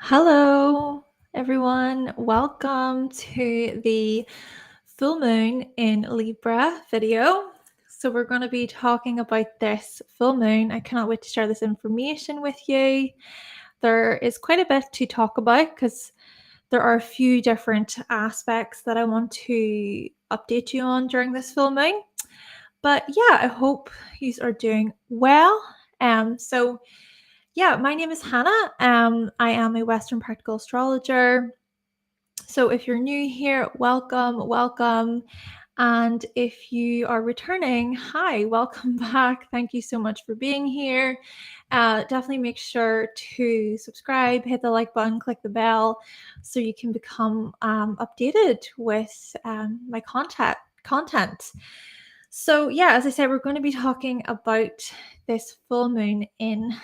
Hello, everyone. Welcome to the full moon in Libra video. So we're going to be talking about this full moon. I cannot wait to share this information with you. There is quite a bit to talk about because there are a few different aspects that I want to update you on during this full moon. But yeah, I hope you are doing well. My name is Hannah. I am a Western Practical Astrologer. So if you're new here, welcome. And if you are returning, hi, welcome back. Thank you so much for being here. Definitely make sure to subscribe, hit the like button, click the bell so you can become updated with my content. So yeah, as I said, we're going to be talking about this full moon in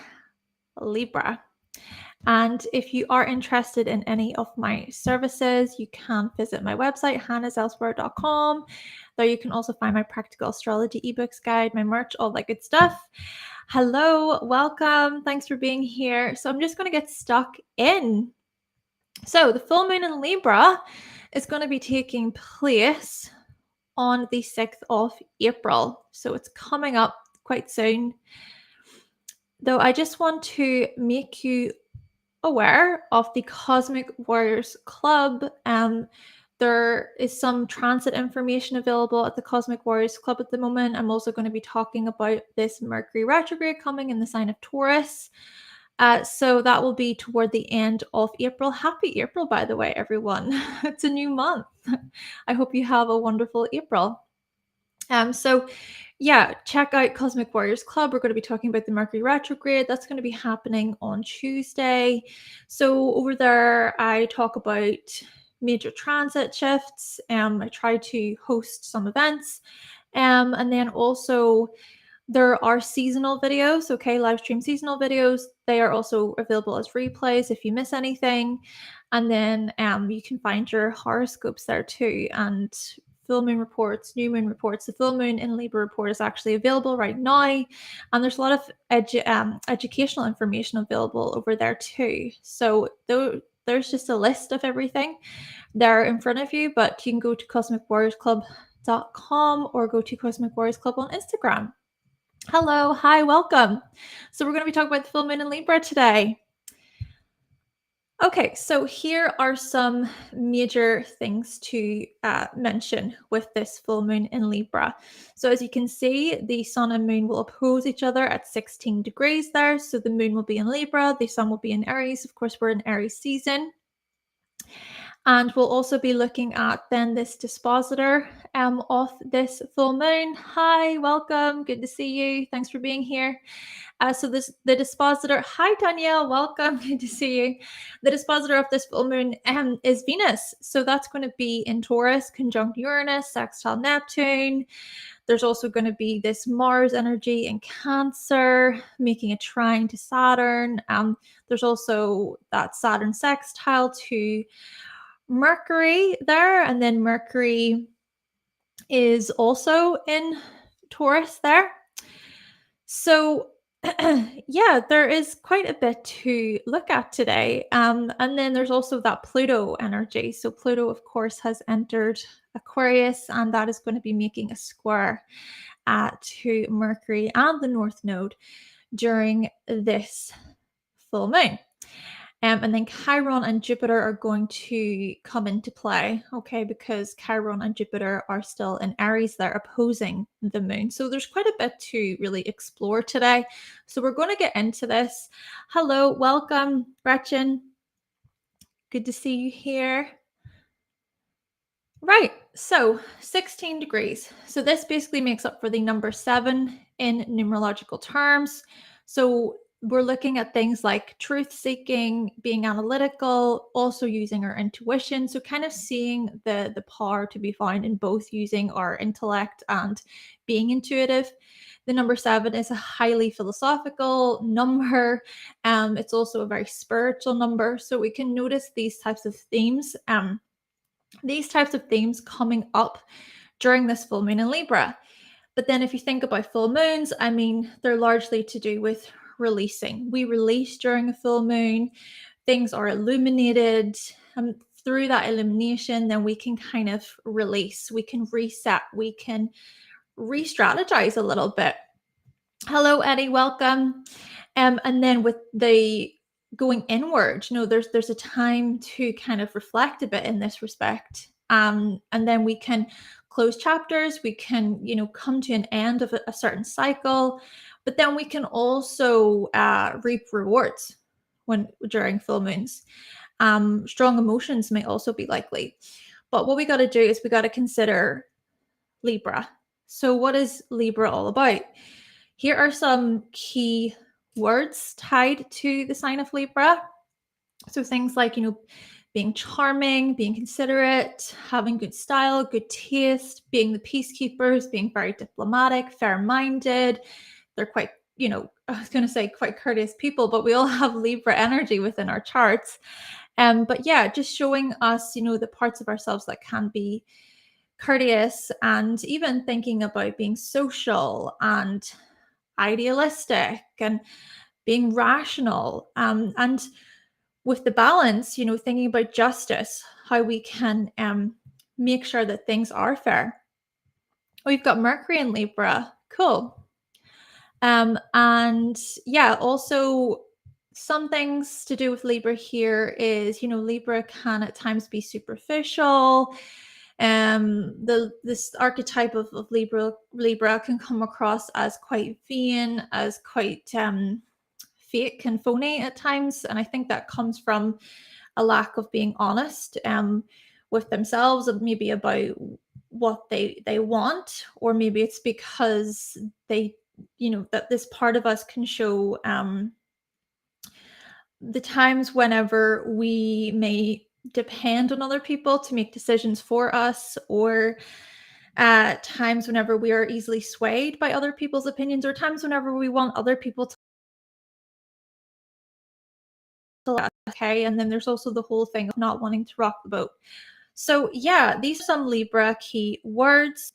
Libra. And if you are interested in any of my services, you can visit my website, hannahselsewhere.com. There you can also find my practical astrology ebooks guide, my merch, all that good stuff. Hello, welcome. Thanks for being here. So I'm just going to get stuck in. So the full moon in Libra is going to be taking place on the 6th of April. So it's coming up quite soon. Though I just want to make you aware of the Cosmic Warriors Club. There is some transit information available at the Cosmic Warriors Club at the moment. I'm also going to be talking about this Mercury retrograde coming in the sign of Taurus. So that will be toward the end of April. Happy April, by the way, everyone. It's a new month. I hope you have a wonderful April. Check out Cosmic Warriors Club. We're going to be talking about the Mercury retrograde. That's going to be happening on Tuesday. So over there, I talk about major transit shifts. I try to host some events. And then also there are seasonal videos, live stream seasonal videos. They are also available as replays if you miss anything. And then you can find your horoscopes there too. And full moon reports, new moon reports. The full moon in Libra report is actually available right now. And there's a lot of educational information available over there too. So there's just a list of everything there in front of you, but you can go to cosmicwarriorsclub.com or go to Cosmic Warriors Club on Instagram. Hello, hi, welcome. So we're going to be talking about the full moon in Libra today. Okay, so here are some major things to mention with this full moon in Libra. So as you can see, the sun and moon will oppose each other at 16 degrees there. So the moon will be in Libra, the sun will be in Aries. Of course, we're in Aries season. And we'll also be looking at then this dispositor of this full moon. Hi, welcome. Good to see you. Thanks for being here. The dispositor. Hi, Danielle. Welcome. Good to see you. The dispositor of this full moon is Venus. So that's going to be in Taurus, conjunct Uranus, sextile Neptune. There's also going to be this Mars energy in Cancer, making a trine to Saturn. There's also that Saturn sextile to Mercury there, and then Mercury is also in Taurus there. So there is quite a bit to look at today. And then there's also that Pluto energy. So Pluto, of course, has entered Aquarius, and that is going to be making a square to Mercury and the North Node during this full moon. And then Chiron and Jupiter are going to come into play, because Chiron and Jupiter are still in Aries. They're opposing the moon. So there's quite a bit to really explore today. So we're going to get into this. Hello, welcome, Gretchen. Good to see you here. Right, so 16 degrees. So this basically makes up for the number 7 in numerological terms. So we're looking at things like truth-seeking, being analytical, also using our intuition. So kind of seeing the power to be found in both using our intellect and being intuitive. The number 7 is a highly philosophical number. It's also a very spiritual number. So we can notice these types of themes. These types of themes coming up during this full moon in Libra. But then if you think about full moons, they're largely to do with releasing. We release during a full moon. things are illuminated. Through that illumination, then we can kind of release, we can reset, we can re-strategize a little bit. Hello, Eddie, welcome. And then with the going inward, there's a time to kind of reflect a bit in this respect. And then we can close chapters, we can, come to an end of a certain cycle, but then we can also reap rewards during full moons. Strong emotions may also be likely. But what we got to do is we got to consider Libra. So what is Libra all about? Here are some key words tied to the sign of Libra. So things like, being charming, being considerate, having good style, good taste, being the peacekeepers, being very diplomatic, fair-minded. They're quite, I was going to say quite courteous people, but we all have Libra energy within our charts. But yeah, just showing us, the parts of ourselves that can be courteous, and even thinking about being social and idealistic and being rational. And with the balance, thinking about justice, how we can make sure that things are fair. We've got Mercury in Libra. Cool. And yeah, also some things to do with Libra here is, Libra can at times be superficial. This archetype of Libra can come across as quite vain, as quite fake and phony at times. And I think that comes from a lack of being honest with themselves, and maybe about what they want, or maybe it's because they, that this part of us can show the times whenever we may depend on other people to make decisions for us, or times whenever we are easily swayed by other people's opinions, or times whenever we want other people to okay. And then there's also the whole thing of not wanting to rock the boat. So yeah, these are some Libra key words.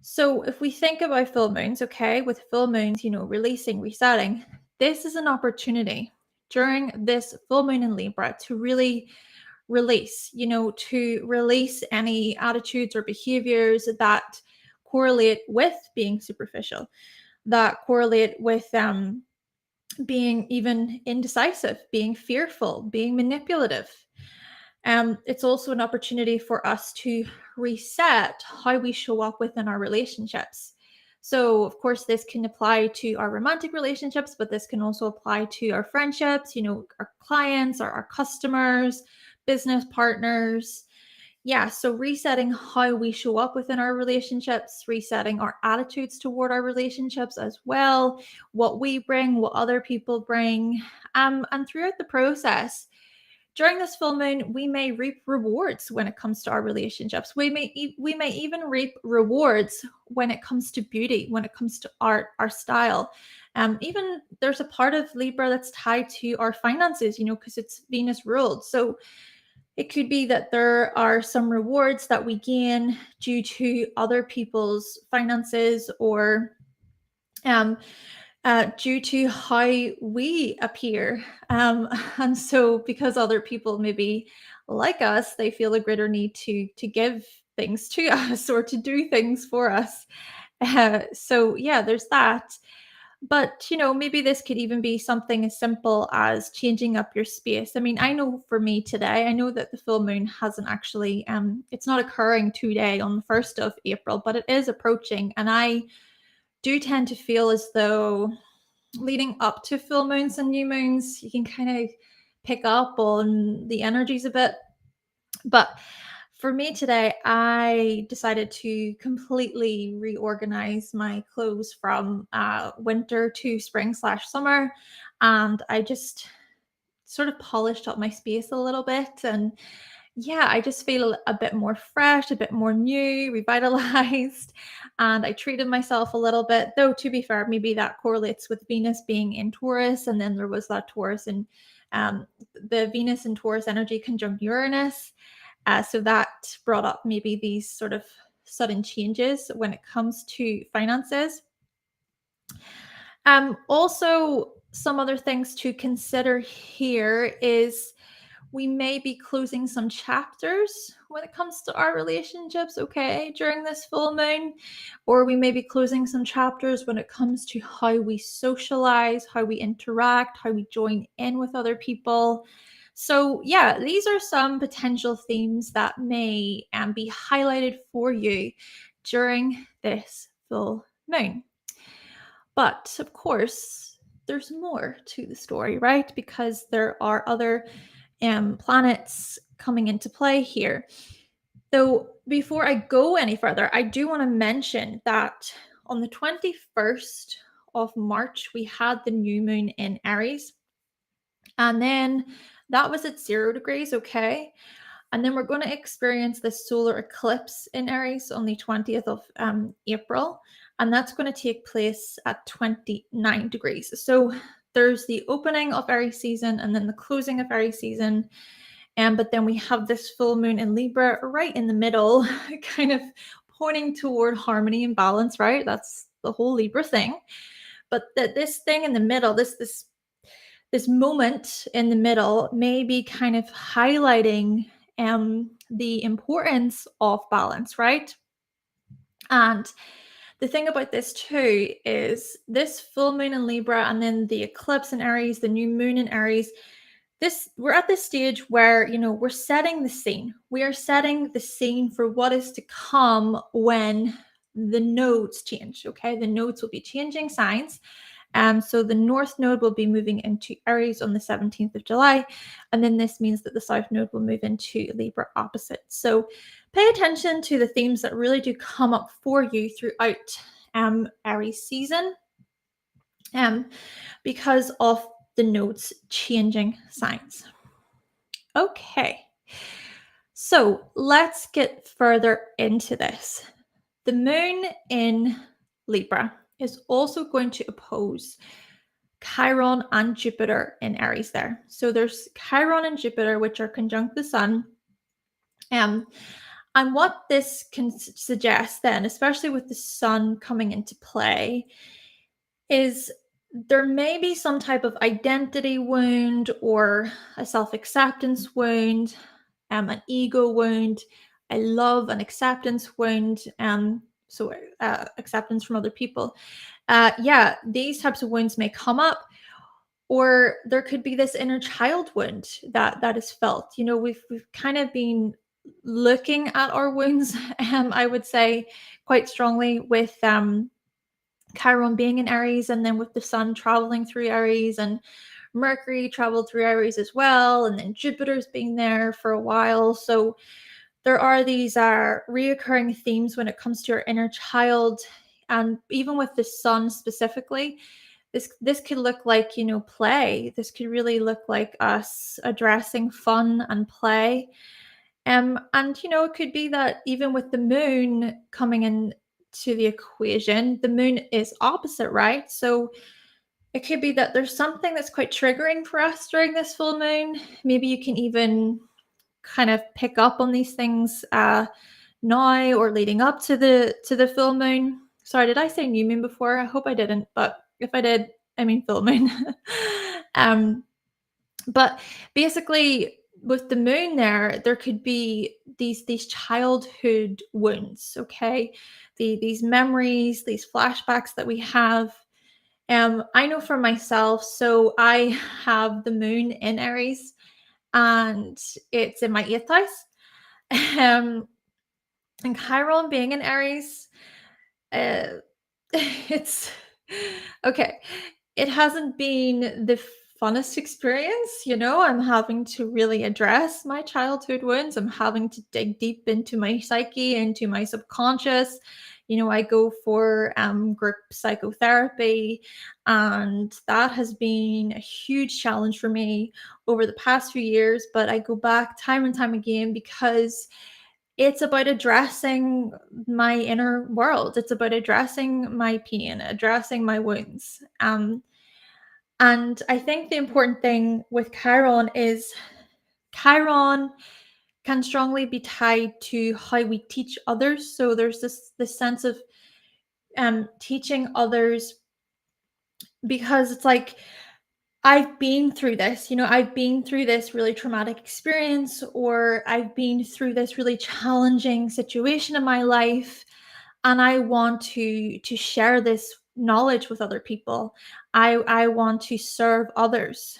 So if we think about full moons, okay, with full moons, releasing, resetting, this is an opportunity during this full moon in Libra to really release, to release any attitudes or behaviors that correlate with being superficial, that correlate with being even indecisive, being fearful, being manipulative. It's also an opportunity for us to reset how we show up within our relationships. So, of course, this can apply to our romantic relationships, but this can also apply to our friendships, our clients, our customers, business partners. Yeah, so resetting how we show up within our relationships, resetting our attitudes toward our relationships as well, what we bring, what other people bring. And throughout the process, during this full moon, we may reap rewards when it comes to our relationships. We may even reap rewards when it comes to beauty, when it comes to art, our style. Even there's a part of Libra that's tied to our finances, because it's Venus ruled. So it could be that there are some rewards that we gain due to other people's finances, or due to how we appear. And so because other people maybe like us, they feel a greater need to give things to us or to do things for us. So yeah, there's that. But, maybe this could even be something as simple as changing up your space. I mean, I know for me today, I know that the full moon hasn't actually, it's not occurring today on the 1st of April, but it is approaching. And I do tend to feel as though leading up to full moons and new moons, you can kind of pick up on the energies a bit. But for me today, I decided to completely reorganize my clothes from winter to spring/summer. And I just sort of polished up my space a little bit. And yeah, I just feel a bit more fresh, a bit more new, revitalized. And I treated myself a little bit, though, to be fair, maybe that correlates with Venus being in Taurus. And then there was that Taurus and the Venus and Taurus energy conjunct Uranus. So that brought up maybe these sort of sudden changes when it comes to finances. Also, some other things to consider here is we may be closing some chapters when it comes to our relationships, okay, during this full moon, or we may be closing some chapters when it comes to how we socialize, how we interact, how we join in with other people. So, yeah, these are some potential themes that may be highlighted for you during this full moon. But of course, there's more to the story, right? Because there are other planets coming into play here. So before I go any further, I do want to mention that on the 21st of March, we had the new moon in Aries. And then that was at 0 degrees, okay? And then we're going to experience this solar eclipse in Aries on the 20th of April. And that's going to take place at 29 degrees. So there's the opening of Aries season and then the closing of Aries season. But then we have this full moon in Libra right in the middle, kind of pointing toward harmony and balance, right? That's the whole Libra thing. But this thing in the middle, this moment in the middle may be kind of highlighting the importance of balance, right? And the thing about this too is this full moon in Libra and then the eclipse in Aries, the new moon in Aries, we're at this stage where, we're setting the scene. We are setting the scene for what is to come when the nodes change, okay? The nodes will be changing signs. So the North Node will be moving into Aries on the 17th of July. And then this means that the South Node will move into Libra opposite. So pay attention to the themes that really do come up for you throughout Aries season because of the nodes changing signs. Okay, so let's get further into this. The moon in Libra is also going to oppose Chiron and Jupiter in Aries there. So there's Chiron and Jupiter, which are conjunct the sun. And what this can suggest then, especially with the sun coming into play, is there may be some type of identity wound or a self-acceptance wound, an ego wound, a love and acceptance wound, so acceptance from other people. These types of wounds may come up, or there could be this inner child wound that is felt. We've kind of been looking at our wounds, I would say, quite strongly with Chiron being in Aries, and then with the sun traveling through Aries, and Mercury traveled through Aries as well, and then Jupiter's been there for a while. So there are these reoccurring themes when it comes to our inner child, and even with the sun specifically, this could look like play. This could really look like us addressing fun and play. And it could be that even with the moon coming in to the equation, the moon is opposite, right? So it could be that there's something that's quite triggering for us during this full moon. Maybe you can even kind of pick up on these things now or leading up to the full moon. Sorry, did I say new moon before? I hope I didn't, but if I did, I mean full moon. But basically, with the moon there could be these childhood wounds, okay? These memories, these flashbacks that we have. I know for myself, so I have the moon in Aries, and it's in my 8th house. And Chiron being in Aries, it's okay. It hasn't been the funnest experience. I'm having to really address my childhood wounds. I'm having to dig deep into my psyche, into my subconscious. I go for group psychotherapy, and that has been a huge challenge for me over the past few years. But I go back time and time again because it's about addressing my inner world. It's about addressing my pain, addressing my wounds. And I think the important thing with Chiron is Chiron can strongly be tied to how we teach others. So there's this sense of teaching others, because it's like I've been through this, I've been through this really traumatic experience, or I've been through this really challenging situation in my life, and I want to share this knowledge with other people. I want to serve others.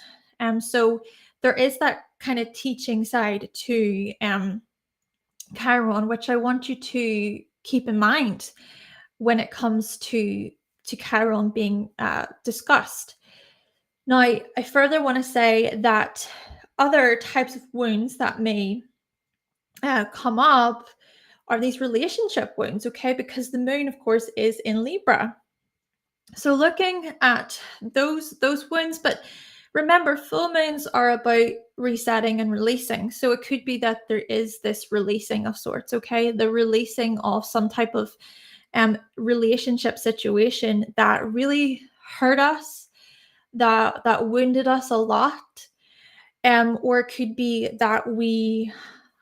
So there is that kind of teaching side to Chiron, which I want you to keep in mind when it comes to Chiron being discussed. Now, I further want to say that other types of wounds that may come up are these relationship wounds, okay? Because the moon, of course, is in Libra. So looking at those wounds, but remember, full moons are about resetting and releasing. So it could be that there is this releasing of sorts, okay? The releasing of some type of relationship situation that really hurt us, that wounded us a lot. Or it could be that we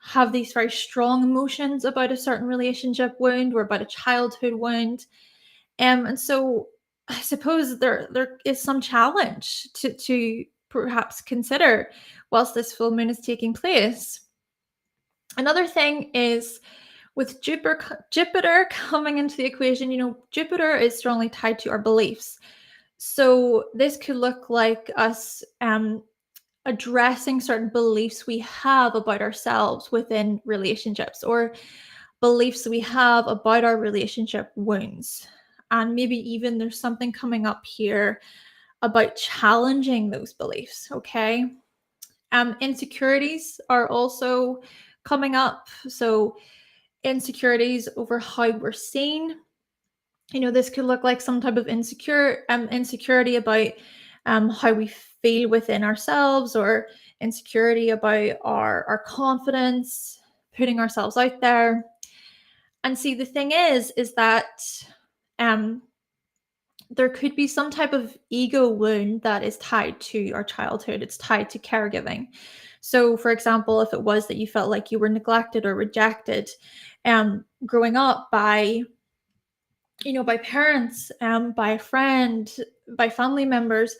have these very strong emotions about a certain relationship wound or about a childhood wound. And so I suppose there is some challenge to perhaps consider whilst this full moon is taking place. Another thing is with Jupiter coming into the equation, Jupiter is strongly tied to our beliefs. So this could look like us addressing certain beliefs we have about ourselves within relationships, or beliefs we have about our relationship wounds. And maybe even there's something coming up here about challenging those beliefs, okay? Insecurities are also coming up. So insecurities over how we're seen. This could look like some type of insecurity about how we feel within ourselves, or insecurity about our confidence, putting ourselves out there. And see, the thing is that um, there could be some type of ego wound that is tied to our childhood. It's tied to caregiving. So, for example, if it was that you felt like you were neglected or rejected growing up by parents, by a friend, by family members,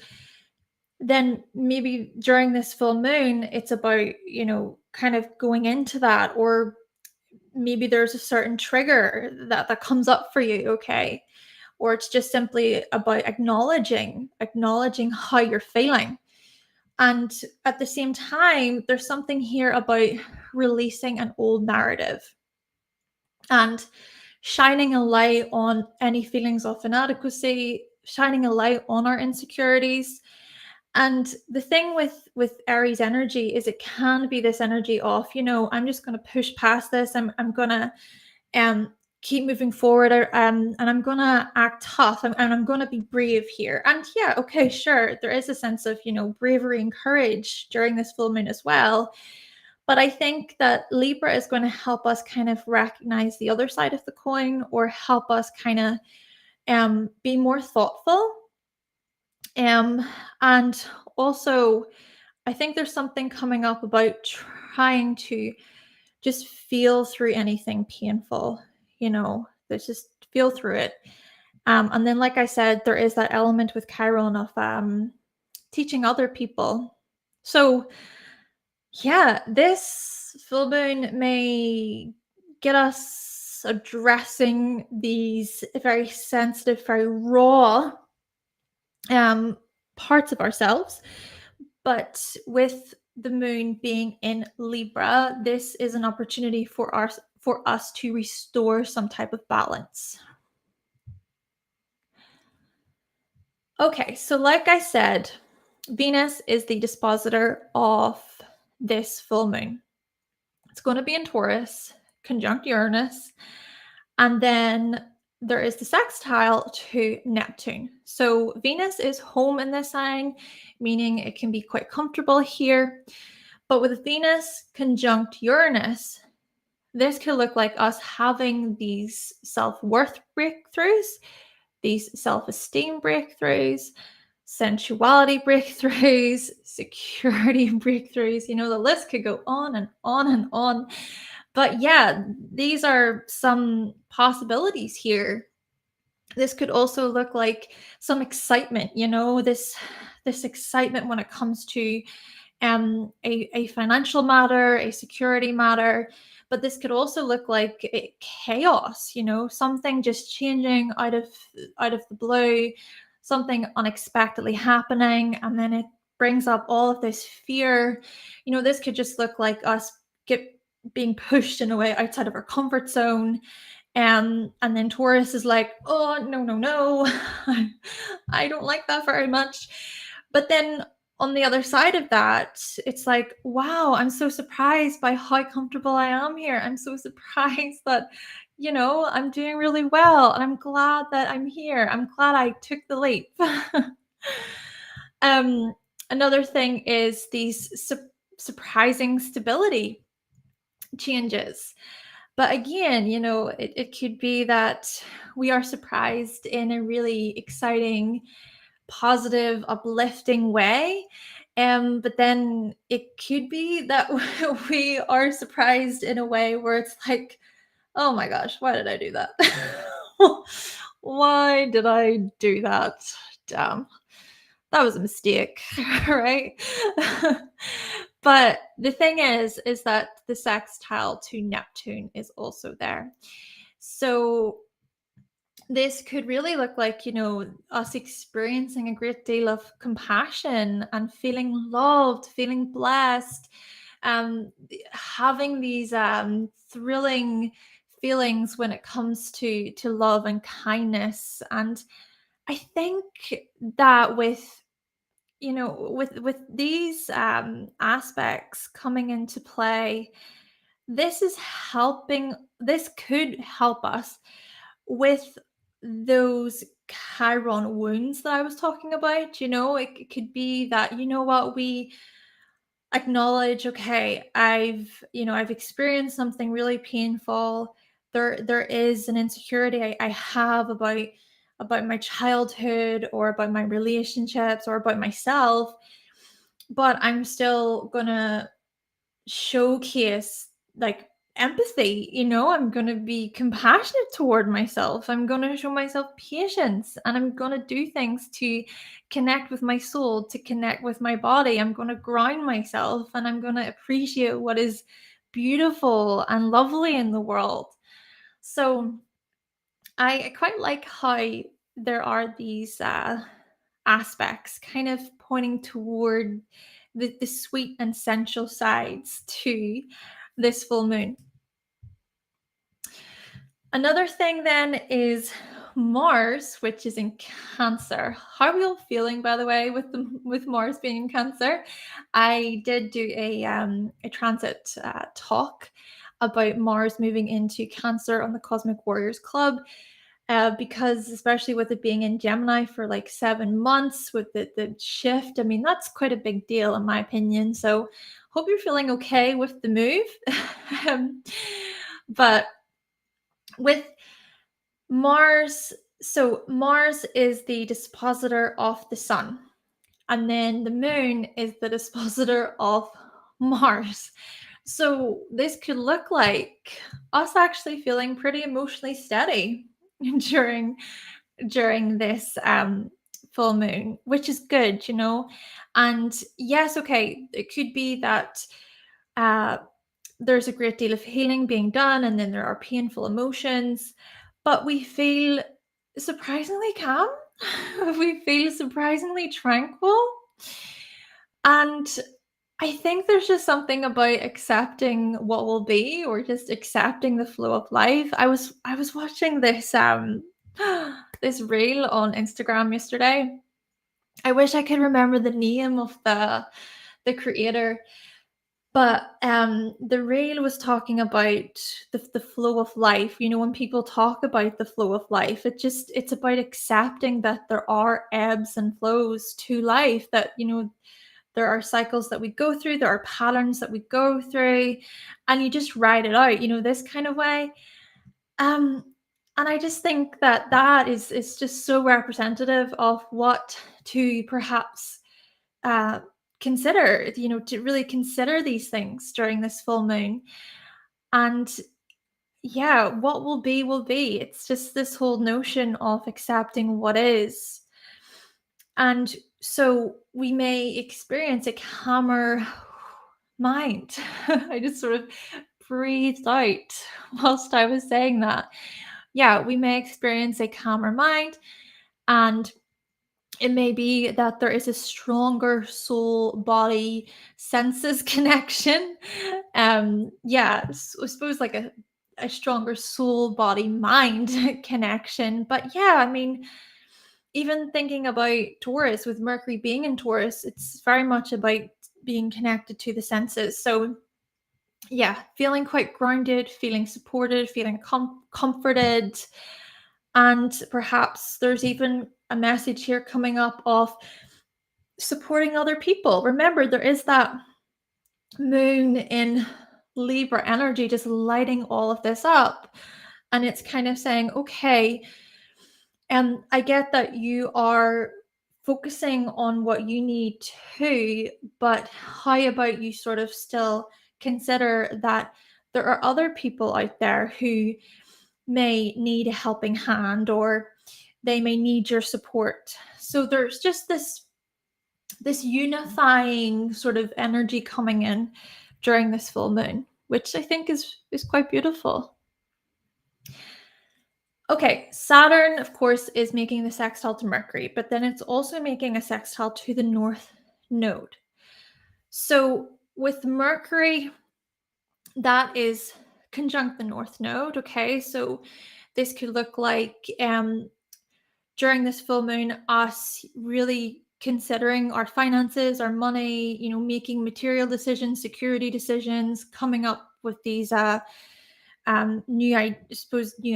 then maybe during this full moon, it's about, kind of going into that, or maybe there's a certain trigger that comes up for you, okay? Or it's just simply about acknowledging how you're feeling. And at the same time, there's something here about releasing an old narrative and shining a light on any feelings of inadequacy, shining a light on our insecurities. And the thing with Aries energy is it can be this energy of, I'm just going to push past this. I'm going to keep moving forward, and I'm going to act tough, and I'm going to be brave here. And yeah, okay, sure, there is a sense of, bravery and courage during this full moon as well. But I think that Libra is going to help us kind of recognize the other side of the coin, or help us kind of be more thoughtful. And also, I think there's something coming up about trying to just feel through anything painful, let's just feel through it. And then, like I said, there is that element with Chiron of teaching other people. So yeah, this full moon may get us addressing these very sensitive, very raw parts of ourselves. But with the moon being in Libra, this is an opportunity for us to restore some type of balance. Okay, so like I said, Venus is the dispositor of this full moon. It's going to be in Taurus, conjunct Uranus, and then there is the sextile to Neptune. So Venus is home in this sign, meaning it can be quite comfortable here. But with Venus conjunct Uranus, this could look like us having these self-worth breakthroughs, these self-esteem breakthroughs, sensuality breakthroughs, security breakthroughs. The list could go on and on and on. But yeah, these are some possibilities here. This could also look like some excitement, this excitement when it comes to a financial matter, a security matter. But this could also look like chaos, something just changing out of the blue, something unexpectedly happening, and then it brings up all of this fear. This could just look like us being pushed in a way outside of our comfort zone. And then Taurus is like, oh, no, no, no. I don't like that very much. But then on the other side of that, it's like, wow, I'm so surprised by how comfortable I am here. I'm so surprised that, I'm doing really well. And I'm glad that I'm here. I'm glad I took the leap. um, Another thing is these surprising stability changes. But again, it could be that we are surprised in a really exciting, positive, uplifting way. But then it could be that we are surprised in a way where it's like, oh my gosh, why did I do that? Why did I do that? Damn, that was a mistake, right? But the thing is that the sextile to Neptune is also there. So this could really look like, us experiencing a great deal of compassion and feeling loved, feeling blessed, having these thrilling feelings when it comes to love and kindness. And I think that with these aspects coming into play, this could help us with those Chiron wounds that I was talking about. It could be that, what, we acknowledge, okay, I've experienced something really painful. There is an insecurity I have about my childhood, or about my relationships, or about myself, but I'm still gonna showcase like empathy. I'm going to be compassionate toward myself. I'm going to show myself patience, and I'm going to do things to connect with my soul, to connect with my body. I'm going to ground myself, and I'm going to appreciate what is beautiful and lovely in the world. So I quite like how there are these aspects kind of pointing toward the sweet and sensual sides to this full moon. Another thing then is Mars, which is in Cancer. How are we all feeling, by the way, with Mars being in Cancer? I did do a transit talk about Mars moving into Cancer on the Cosmic Warriors Club. Because especially with it being in Gemini for like 7 months with the shift, I mean, that's quite a big deal in my opinion. So hope you're feeling okay with the move. But with Mars, so Mars is the dispositor of the sun, and then the moon is the dispositor of Mars. So this could look like us actually feeling pretty emotionally steady during this full moon, which is good. And yes, okay, it could be that there's a great deal of healing being done, and then there are painful emotions, but we feel surprisingly calm. We feel surprisingly tranquil. And I think there's just something about accepting what will be, or just accepting the flow of life. I was watching this this reel on Instagram yesterday. I wish I could remember the name of the creator, but the reel was talking about the flow of life. When people talk about the flow of life, it's about accepting that there are ebbs and flows to life, that there are cycles that we go through, there are patterns that we go through, and you just ride it out, this kind of way. And I just think that is just so representative of what to perhaps consider, to really consider these things during this full moon. And yeah, what will be will be. It's just this whole notion of accepting what is. And So we may experience a calmer mind. I just sort of breathed out whilst I was saying that. Yeah, we may experience a calmer mind, and it may be that there is a stronger soul body senses connection. Yeah, I suppose like a stronger soul body mind connection. But yeah, I mean, even thinking about Taurus, with Mercury being in Taurus, it's very much about being connected to the senses. So yeah, feeling quite grounded, feeling supported, feeling comforted. And perhaps there's even a message here coming up of supporting other people. Remember, there is that moon in Libra energy just lighting all of this up. And it's kind of saying, okay, I get that you are focusing on what you need to, but how about you sort of still consider that there are other people out there who may need a helping hand, or they may need your support. So there's just this unifying sort of energy coming in during this full moon, which I think is quite beautiful. Okay, Saturn, of course, is making the sextile to Mercury, but then it's also making a sextile to the North Node. So with Mercury, that is conjunct the North Node. Okay, so this could look like during this full moon, us really considering our finances, our money, making material decisions, security decisions, coming up with these new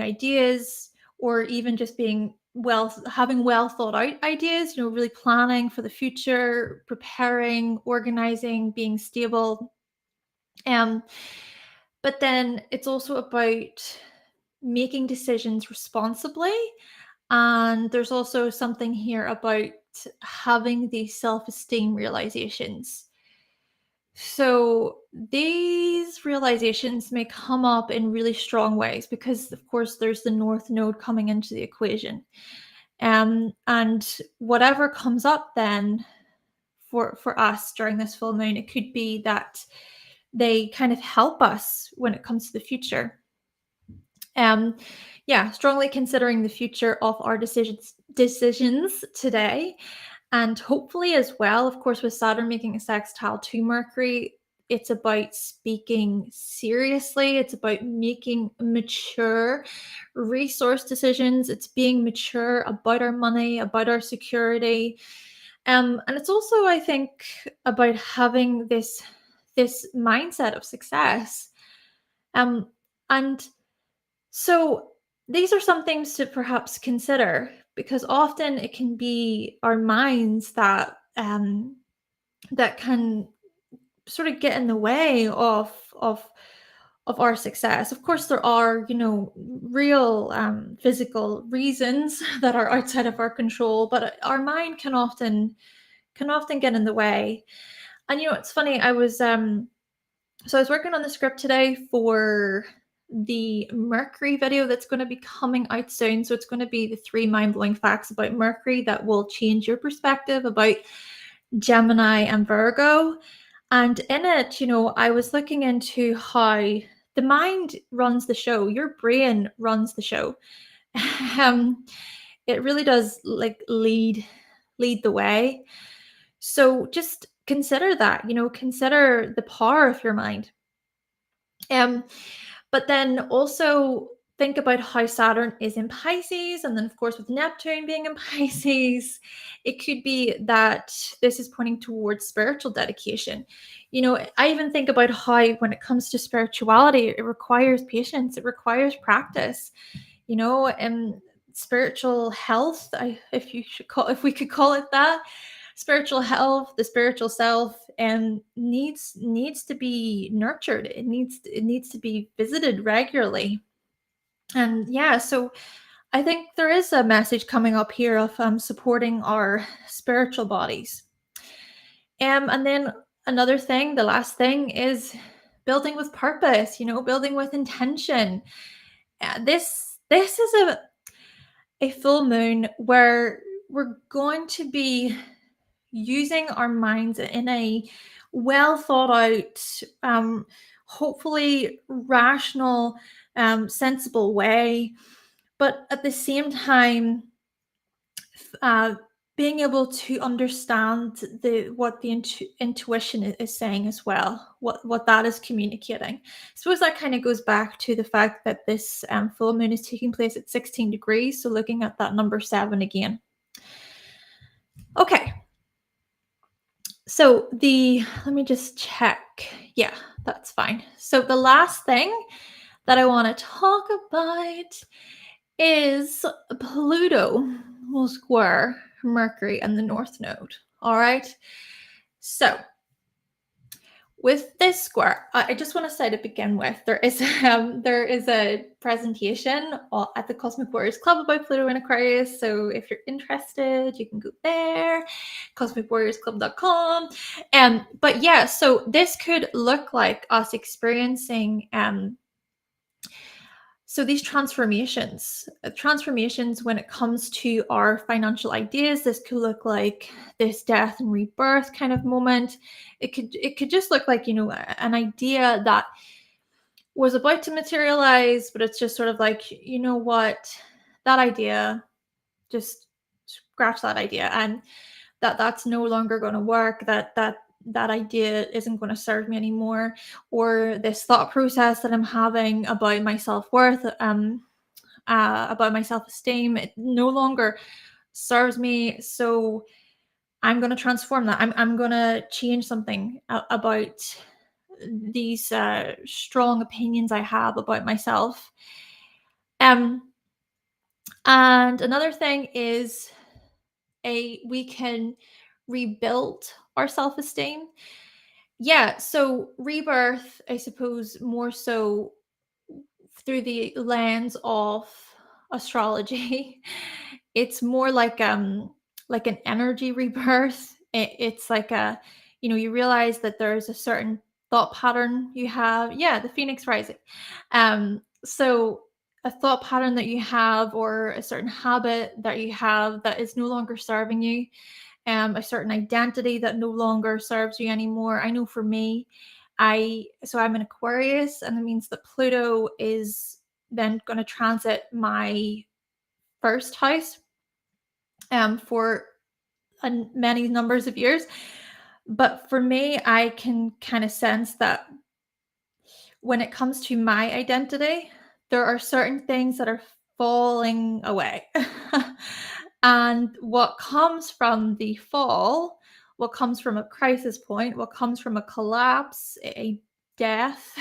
ideas, or even just having well thought out ideas, really planning for the future, preparing, organizing, being stable. Um, but then it's also about making decisions responsibly. And there's also something here about having these self-esteem realizations. So these realizations may come up in really strong ways because, of course, there's the North Node coming into the equation. And whatever comes up then for us during this full moon, it could be that they kind of help us when it comes to the future. Yeah, strongly considering the future of our decisions today. And hopefully as well, of course, with Saturn making a sextile to Mercury, it's about speaking seriously. It's about making mature resource decisions. It's being mature about our money, about our security. And it's also, I think, about having this mindset of success. Um, and so these are some things to perhaps consider, because often it can be our minds that can sort of get in the way of our success. Of course, there are real physical reasons that are outside of our control, but our mind can often get in the way. And it's funny. So I was working on the script today for the Mercury video that's going to be coming out soon. So it's going to be the 3 mind-blowing facts about Mercury that will change your perspective about Gemini and Virgo. And in it, I was looking into how the mind runs the show. Your brain runs the show. It really does like lead the way. So just consider that, consider the power of your mind. But then also think about how Saturn is in Pisces, and then of course with Neptune being in Pisces, it could be that this is pointing towards spiritual dedication. I even think about how when it comes to spirituality, it requires patience, it requires practice, and spiritual health, if we could call it that. Spiritual health, the spiritual self, and needs to be nurtured. It needs to be visited regularly. And yeah, so I think there is a message coming up here of supporting our spiritual bodies. And then another thing, the last thing, is building with purpose. Building with intention. This is a full moon where we're going to be using our minds in a well thought out, hopefully rational, sensible way, but at the same time, uh, being able to understand what the intuition is saying as well, what that is communicating. I suppose that kind of goes back to the fact that this full moon is taking place at 16 degrees. So looking at that number 7 again. Okay. So let me just check. Yeah, that's fine. So the last thing that I want to talk about is Pluto will square Mercury and the North Node. All right. So with this square, I just want to say to begin with, there is a presentation at the Cosmic Warriors Club about Pluto in Aquarius. So if you're interested, you can go there, cosmicwarriorsclub.com. But yeah, so this could look like us experiencing so these transformations when it comes to our financial ideas, this could look like this death and rebirth kind of moment. It could just look like, an idea that was about to materialize, but it's just sort of like, you know what, that idea, just scratch that idea, and that's no longer going to work, that idea isn't going to serve me anymore, or this thought process that I'm having about my self-worth, about my self-esteem, it no longer serves me. So I'm going to transform that. I'm going to change something about these strong opinions I have about myself. And another thing is we can rebuild our self-esteem. Yeah, so rebirth, I suppose, more so through the lens of astrology. It's more like an energy rebirth. It's like you realize that there's a certain thought pattern you have. Yeah, the Phoenix rising. So a thought pattern that you have, or a certain habit that you have that is no longer serving you, a certain identity that no longer serves you anymore. I know for me, I'm an Aquarius, and that means that Pluto is then going to transit my first house for many numbers of years. But for me, I can kind of sense that when it comes to my identity, there are certain things that are falling away. And what comes from the fall, what comes from a crisis point, what comes from a collapse, a death,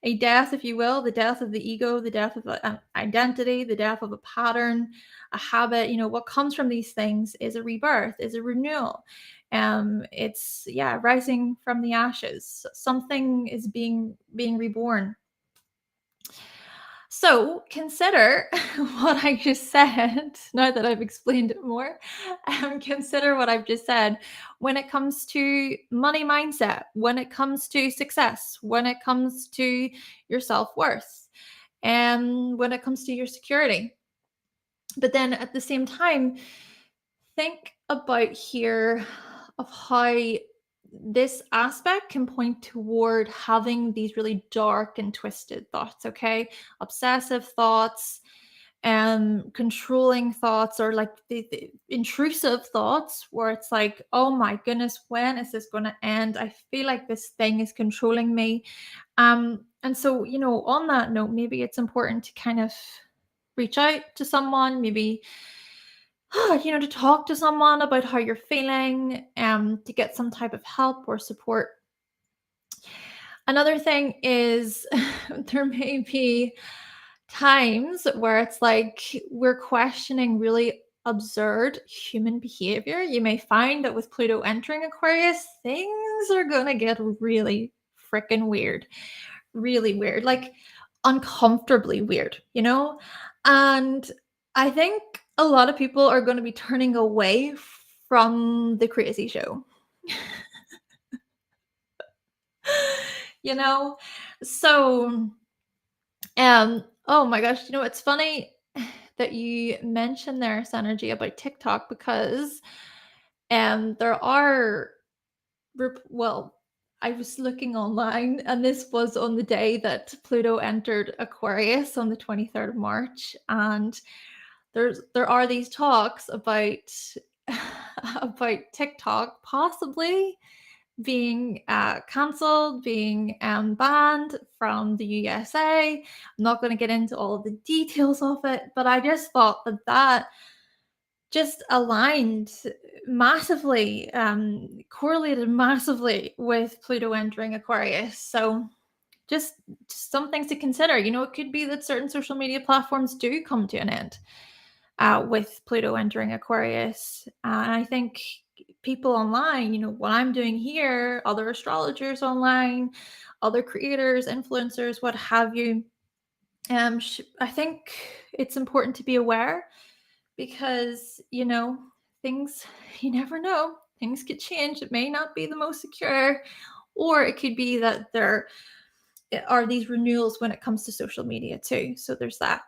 a death, if you will, the death of the ego, the death of an identity, the death of a pattern, a habit, what comes from these things is a rebirth, is a renewal. It's rising from the ashes. Something is being reborn. So consider what I just said. Now that I've explained it more, consider what I've just said when it comes to money mindset, when it comes to success, when it comes to your self-worth, and when it comes to your security. But then at the same time, think about here of how this aspect can point toward having these really dark and twisted thoughts, okay? Obsessive thoughts, controlling thoughts, or like the intrusive thoughts where it's like, oh my goodness, when is this going to end? I feel like this thing is controlling me. And so, on that note, maybe it's important to kind of reach out to someone, maybe to talk to someone about how you're feeling, to get some type of help or support. Another thing is there may be times where it's like we're questioning really absurd human behavior. You may find that with Pluto entering Aquarius, things are going to get really freaking weird, really weird, like uncomfortably weird, And I think a lot of people are going to be turning away from the crazy show. you know so oh my gosh, it's funny that you mentioned there's energy about TikTok, because There are, well, I was looking online, and this was on the day that Pluto entered Aquarius on the 23rd of March, and there are these talks about about TikTok possibly being cancelled, being banned from the USA. I'm not going to get into all of the details of it, but I just thought that just aligned massively, correlated massively with Pluto entering Aquarius. So just some things to consider. It could be that certain social media platforms do come to an end with Pluto entering Aquarius. And I think people online, what I'm doing here, other astrologers online, other creators, influencers, what have you, I think it's important to be aware because, things, you never know, things could change. It may not be the most secure, or it could be that there are these renewals when it comes to social media too. So there's that.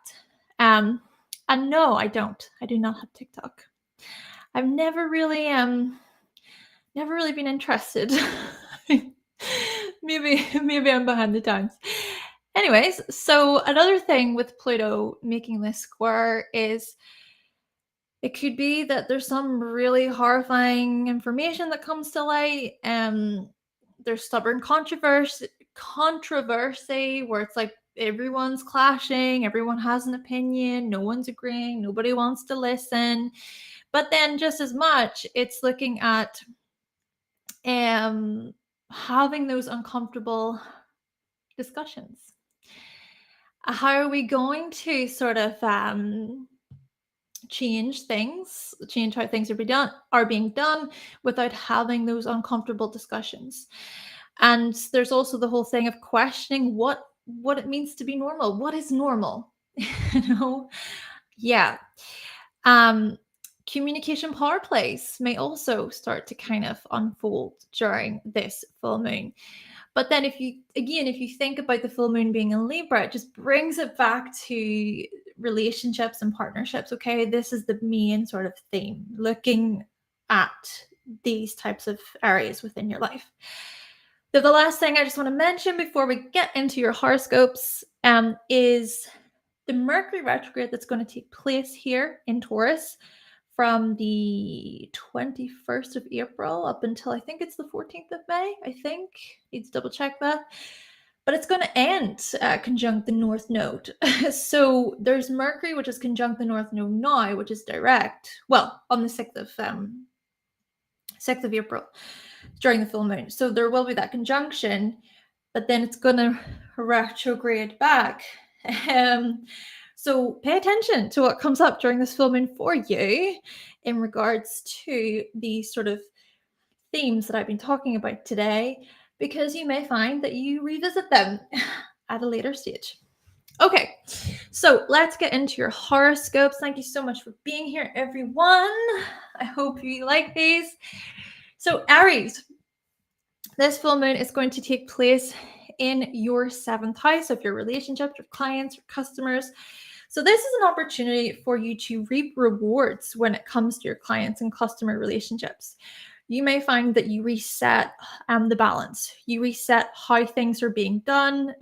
And no, I do not have TikTok. I've never really been interested. maybe I'm behind the times. Anyways, so another thing with Pluto making this square is it could be that there's some really horrifying information that comes to light. There's stubborn controversy where it's like everyone's clashing, everyone has an opinion, no one's agreeing, nobody wants to listen. But then just as much, it's looking at having those uncomfortable discussions. How are we going to sort of change how things are being done without having those uncomfortable discussions? And there's also the whole thing of questioning what it means to be normal. What is normal? Yeah. Communication power plays may also start to kind of unfold during this full moon. But then if you think about the full moon being in Libra, it just brings it back to relationships and partnerships. Okay, this is the main sort of theme, looking at these types of areas within your life. So the last thing I just want to mention before we get into your horoscopes is the Mercury retrograde that's going to take place here in Taurus from the 21st of April up until I think it's the 14th of May. I think need to double check that. But it's going to end conjunct the North Node. So there's Mercury, which is conjunct the North Node now, which is direct. Well, on the 6th of April during the full moon. So there will be that conjunction, but then it's going to retrograde back. So pay attention to what comes up during this full moon for you in regards to these sort of themes that I've been talking about today, because you may find that you revisit them at a later stage. Okay, so let's get into your horoscopes. Thank you so much for being here, everyone. I hope you like these. So Aries, this full moon is going to take place in your 7th house of your relationships, your clients, your customers. So this is an opportunity for you to reap rewards when it comes to your clients and customer relationships. You may find that you reset the balance. You reset how things are being done.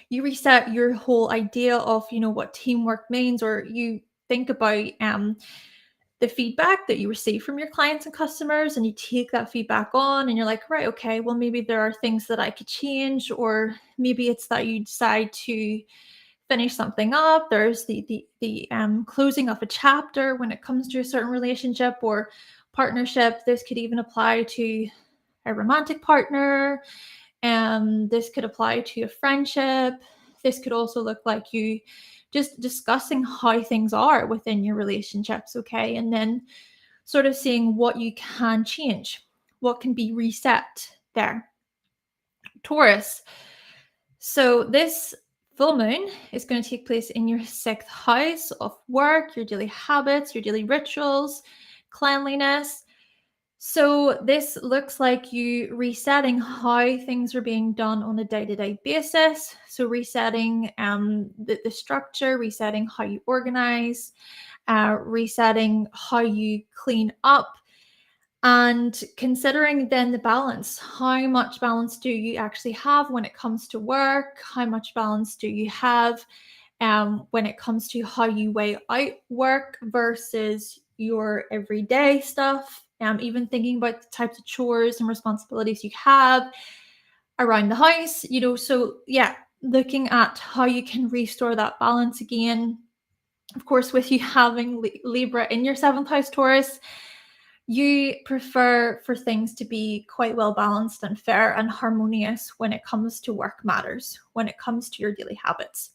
You reset your whole idea of, what teamwork means, or you think about the feedback that you receive from your clients and customers, and you take that feedback on and you're like, right, okay, well, maybe there are things that I could change, or maybe it's that you decide to finish something up. There's the closing of a chapter when it comes to a certain relationship or partnership. This could even apply to a romantic partner. This could apply to a friendship. This could also look like you just discussing how things are within your relationships, okay? And then sort of seeing what you can change, what can be reset there. Taurus. So this full moon is going to take place in your 6th house of work, your daily habits, your daily rituals, cleanliness. So this looks like you resetting how things are being done on a day-to-day basis. So resetting the structure, resetting how you organize, resetting how you clean up, And considering then the balance, how much balance do you actually have when it comes to work? How much balance do you have when it comes to how you weigh out work versus your everyday stuff? Even thinking about the types of chores and responsibilities you have around the house, so yeah, looking at how you can restore that balance again. Of course, with you having Libra in your seventh house, Taurus, you prefer for things to be quite well balanced and fair and harmonious when it comes to work matters, when it comes to your daily habits.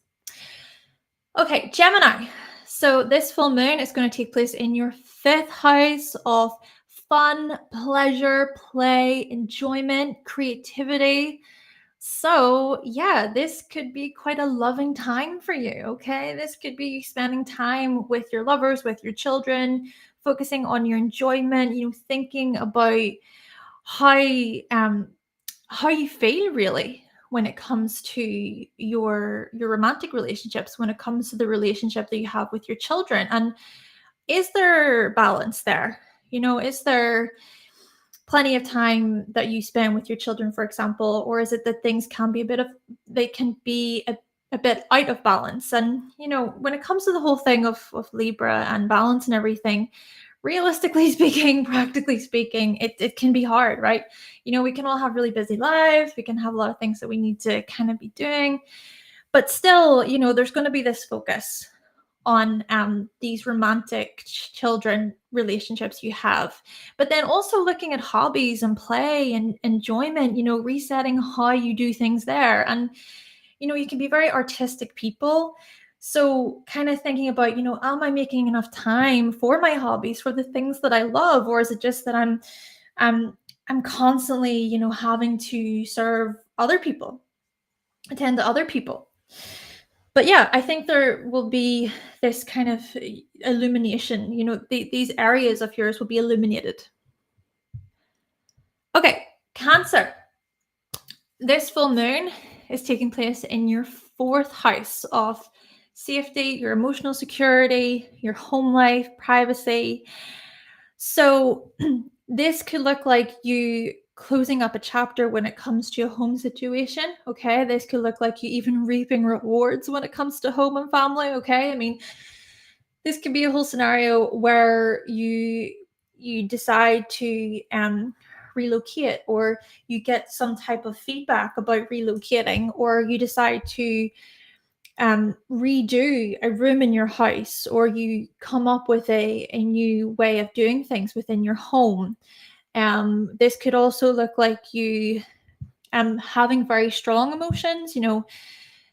Okay, Gemini. So this full moon is going to take place in your fifth house of fun, pleasure, play, enjoyment, creativity. So, yeah, this could be quite a loving time for you, okay? This could be spending time with your lovers, with your children, focusing on your enjoyment, thinking about how how you feel really when it comes to your romantic relationships, when it comes to the relationship that you have with your children. And is there balance there? Is there plenty of time that you spend with your children, for example, or is it that things can be they can be a bit out of balance? And when it comes to the whole thing of Libra and balance and everything, realistically speaking, practically speaking, it can be hard, right? We can all have really busy lives, we can have a lot of things that we need to kind of be doing, but still, there's going to be this focus on these romantic children relationships you have, but then also looking at hobbies and play and enjoyment, resetting how you do things there. And you can be very artistic people, so kind of thinking about, am I making enough time for my hobbies, for the things that I love, or is it just that I'm constantly, having to serve other people, attend to other people? But yeah, I think there will be this kind of illumination, these areas of yours will be illuminated. Okay, Cancer. This full moon is taking place in your fourth house of safety, your emotional security, your home life, privacy. So this could look like you closing up a chapter when it comes to a home situation. Okay. This could look like you even reaping rewards when it comes to home and family. Okay. I mean, this could be a whole scenario where you decide to relocate, or you get some type of feedback about relocating, or you decide to redo a room in your house, or you come up with a new way of doing things within your home. This could also look like you having very strong emotions,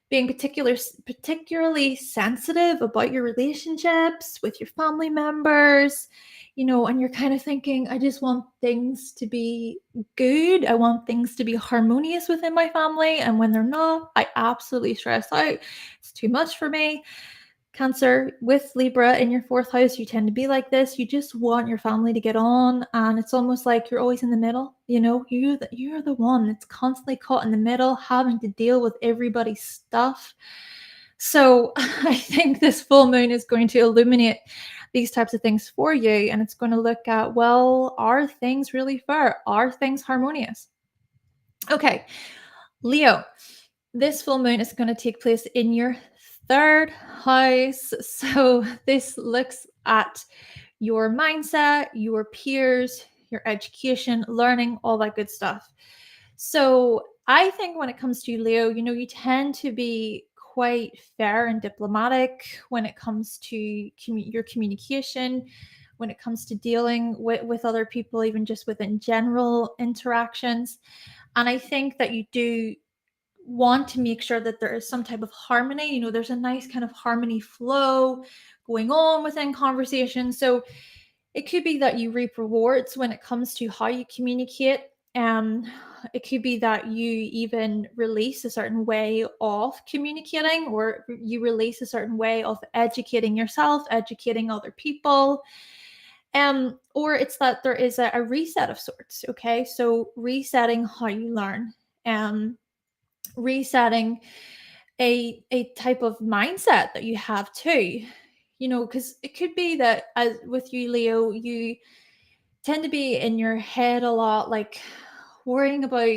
being particularly sensitive about your relationships with your family members, and you're kind of thinking, I just want things to be good. I want things to be harmonious within my family. And when they're not, I absolutely stress out. It's too much for me. Cancer, with Libra in your fourth house, you tend to be like this. You just want your family to get on, and it's almost like you're always in the middle. You're the one that's constantly caught in the middle, having to deal with everybody's stuff. So I think this full moon is going to illuminate these types of things for you, and it's going to look at, well, are things really fair? Are things harmonious? Okay, Leo. This full moon is going to take place in your third house. So this looks at your mindset, your peers, your education, learning, all that good stuff. So I think when it comes to you, Leo, you tend to be quite fair and diplomatic when it comes to your communication, when it comes to dealing with other people, even just within general interactions. And I think that you do want to make sure that there is some type of harmony. There's a nice kind of harmony flow going on within conversation. So it could be that you reap rewards when it comes to how you communicate. It could be that you even release a certain way of communicating, or you release a certain way of educating yourself, educating other people. Or it's that there is a reset of sorts. Okay. So resetting how you learn. Resetting a type of mindset that you have too, because it could be that, as with you, Leo, you tend to be in your head a lot, like worrying about,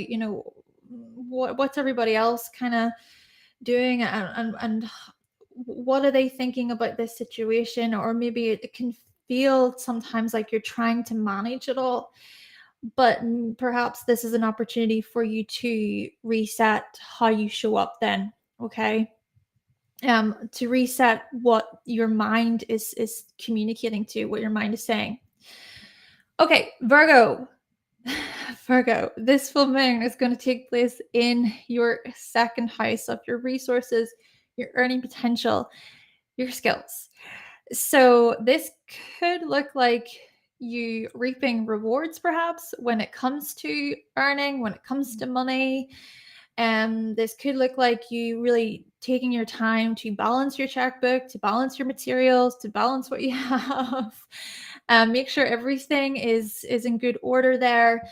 what's everybody else kind of doing, and what are they thinking about this situation, or maybe it can feel sometimes like you're trying to manage it all. But perhaps this is an opportunity for you to reset how you show up then, okay? To reset what your mind is communicating to, what your mind is saying. Okay, Virgo. Virgo, this full moon is going to take place in your second house of your resources, your earning potential, your skills. So this could look like you reaping rewards perhaps when it comes to earning, when it comes to money. This could look like you really taking your time to balance your checkbook, to balance your materials, to balance what you have. Make sure everything is in good order there.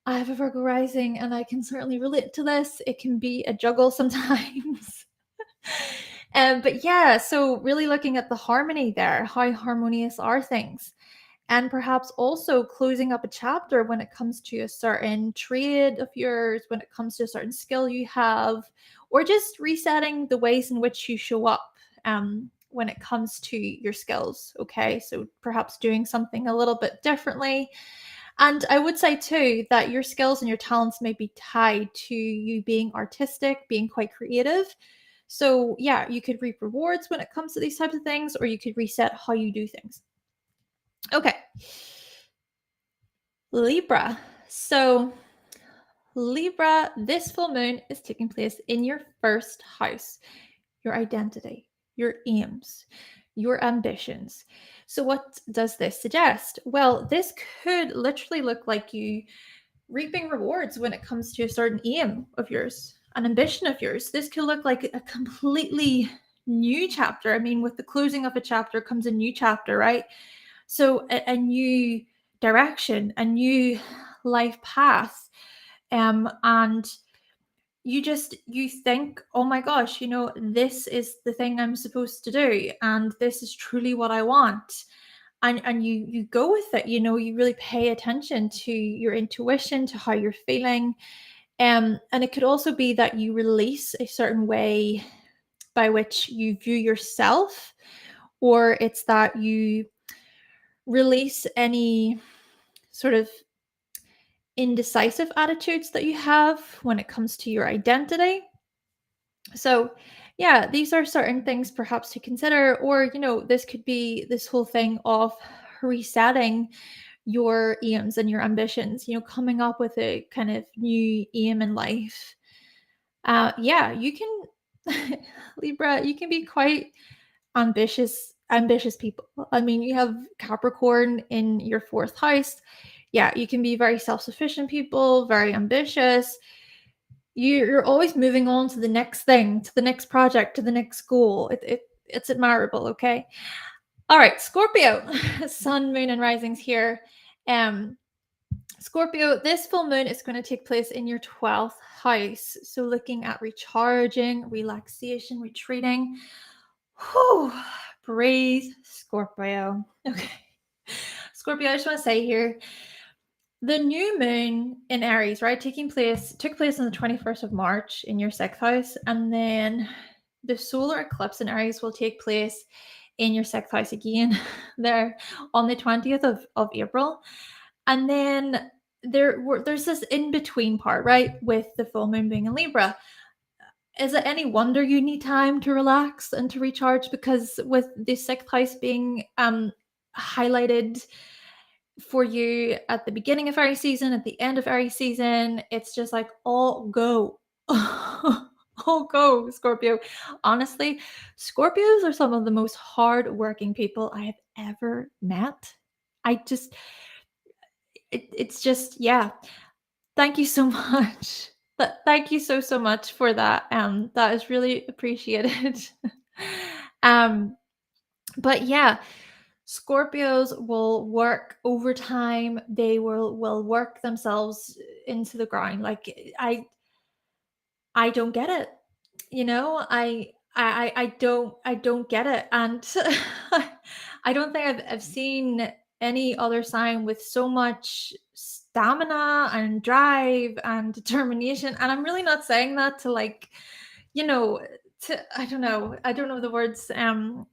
I have a Virgo rising, and I can certainly relate to this. It can be a juggle sometimes. But yeah, so really looking at the harmony there, how harmonious are things? And perhaps also closing up a chapter when it comes to a certain trade of yours, when it comes to a certain skill you have, or just resetting the ways in which you show up when it comes to your skills. Okay, so perhaps doing something a little bit differently. And I would say too that your skills and your talents may be tied to you being artistic, being quite creative. So yeah, you could reap rewards when it comes to these types of things, or you could reset how you do things. Okay. Libra. So Libra, this full moon is taking place in your first house, your identity, your aims, your ambitions. So, what does this suggest? Well, this could literally look like you reaping rewards when it comes to a certain aim of yours, an ambition of yours. This could look like a completely new chapter. I mean, with the closing of a chapter comes a new chapter, right? So, a new direction, a new life path. And you think, oh my gosh, this is the thing I'm supposed to do, and this is truly what I want. And you go with it, you really pay attention to your intuition, to how you're feeling. And it could also be that you release a certain way by which you view yourself, or it's that you release any sort of indecisive attitudes that you have when it comes to your identity. So, yeah, these are certain things perhaps to consider. Or, this could be this whole thing of resetting your aims and your ambitions, coming up with a kind of new aim in life. Yeah, you can, Libra, you can be quite ambitious people. I mean, you have Capricorn in your fourth house. Yeah, you can be very self-sufficient people, very ambitious. You're always moving on to the next thing, to the next project, to the next goal. It's admirable. Okay. All right, Scorpio. Sun, moon, and risings here. Scorpio, this full moon is going to take place in your 12th house. So looking at recharging, relaxation, retreating. Whew, breathe, Scorpio. Okay. Scorpio, I just want to say here, the new moon in Aries, right, took place on the 21st of March in your sixth house. And then the solar eclipse in Aries will take place in your sixth house again there on the 20th of April. And then there's this in-between part, right, with the full moon being in Libra. Is it any wonder you need time to relax and to recharge? Because with the sixth house being highlighted for you at the beginning of Aries season, at the end of Aries season, it's just like all go. All go, Scorpio. Honestly, Scorpios are some of the most hardworking people I have ever met. It's just, yeah. Thank you so much. Thank you so much for that. That is really appreciated. um, but yeah, Scorpios will work overtime. They will work themselves into the ground. Like I don't get it. I don't get it. And I don't think I've seen any other sign with so much stamina and drive and determination. And I'm really not saying that to like, you know, I don't know the words. I'm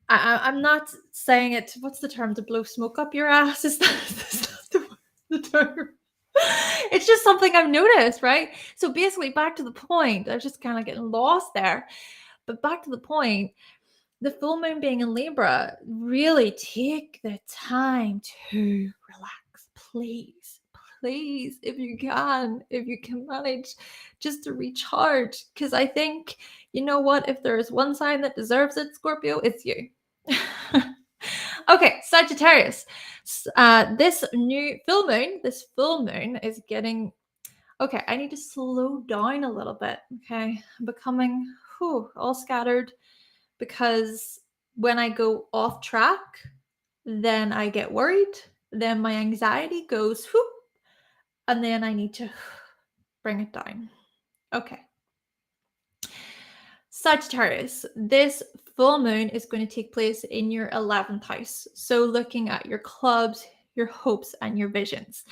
not saying it. What's the term? To blow smoke up your ass? Is that the term? It's just something I've noticed, right? So basically, back to the point. I was just kind of getting lost there. But back to the point, the full moon being in Libra, really take the time to relax, please. Please, if you can manage just to recharge. Because I think, you know what, if there is one sign that deserves it, Scorpio, it's you. Okay, Sagittarius. This full moon is getting. Okay, I need to slow down a little bit. Okay, I'm becoming all scattered because when I go off track, then I get worried. Then my anxiety goes whoop, and then I need to bring it down. Okay. Sagittarius, this full moon is going to take place in your 11th house. So looking at your clubs, your hopes, and your visions.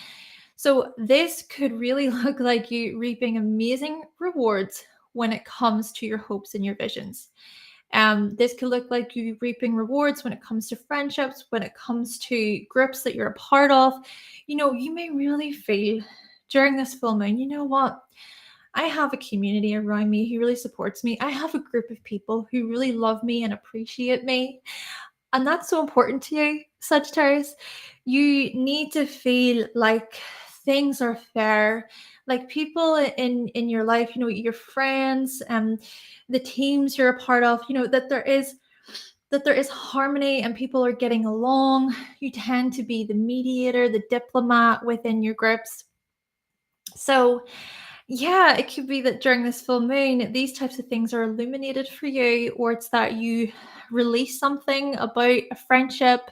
So this could really look like you reaping amazing rewards when it comes to your hopes and your visions. This could look like you reaping rewards when it comes to friendships, when it comes to groups that you're a part of. You know, you may really feel during this full moon, you know what? I have a community around me who really supports me. I have a group of people who really love me and appreciate me. And that's so important to you, Sagittarius. You need to feel like things are fair. Like people in your life, you know, your friends and the teams you're a part of, you know, that there is harmony and people are getting along. You tend to be the mediator, the diplomat within your groups. So yeah, it could be that during this full moon, these types of things are illuminated for you, or it's that you release something about a friendship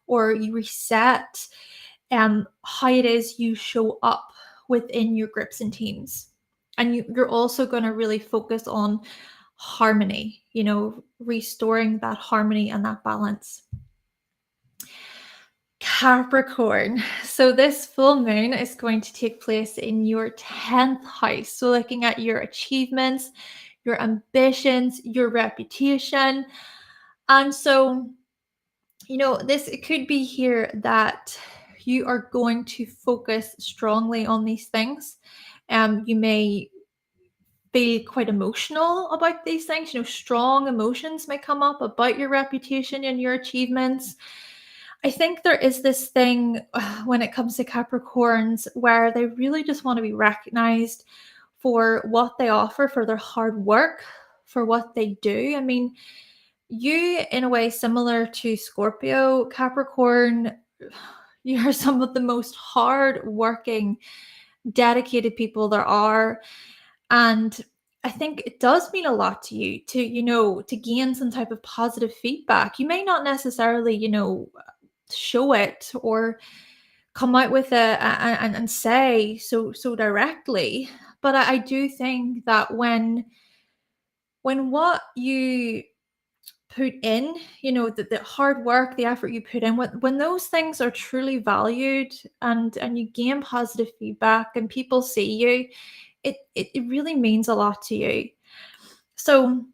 or you reset how it is you show up within your groups and teams. And you're also going to really focus on harmony, you know, restoring that harmony and that balance. Capricorn. So this full moon is going to take place in your 10th house. So looking at your achievements, your ambitions, your reputation. And so, you know, it could be here that you are going to focus strongly on these things. You may feel quite emotional about these things. You know, strong emotions may come up about your reputation and your achievements. I think there is this thing when it comes to Capricorns where they really just want to be recognized for what they offer, for their hard work, for what they do. I mean, you, in a way, similar to Scorpio, Capricorn, you're some of the most hard-working, dedicated people there are. And I think it does mean a lot to you to, you know, to gain some type of positive feedback. You may not necessarily, you know, show it or come out with and say so directly, but I do think that when what you put in, you know, the hard work, the effort you put in, when those things are truly valued and you gain positive feedback and people see you, it really means a lot to you. So